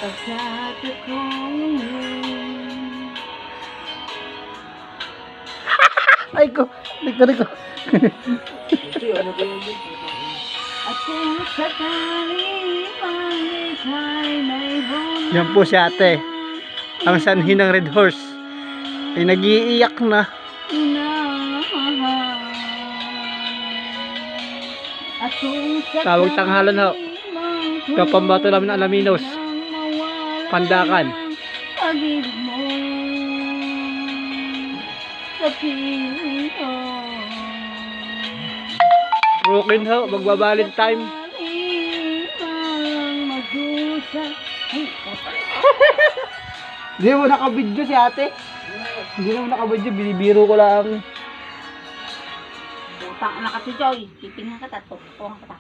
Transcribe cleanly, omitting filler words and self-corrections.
Pagkat ako ngayon. Ay ko, ko. At kung sakali mang ika'y may buwan. Yan po si ate. Ang sanhi ng Red Horse ay nag-iiyak na. At kung Tawag tanghalan ho. Kapambato namin ng Alaminos. Pandakan. Pag-ibig mo sa piling ko. Broken ho, magbabalentine. Hindi mo nakabidyo si ate. Hindi mo nakabidyo, binibiro ko lang. Butang na kasi Joy, titingnan ka ta, tutuhan ka ta.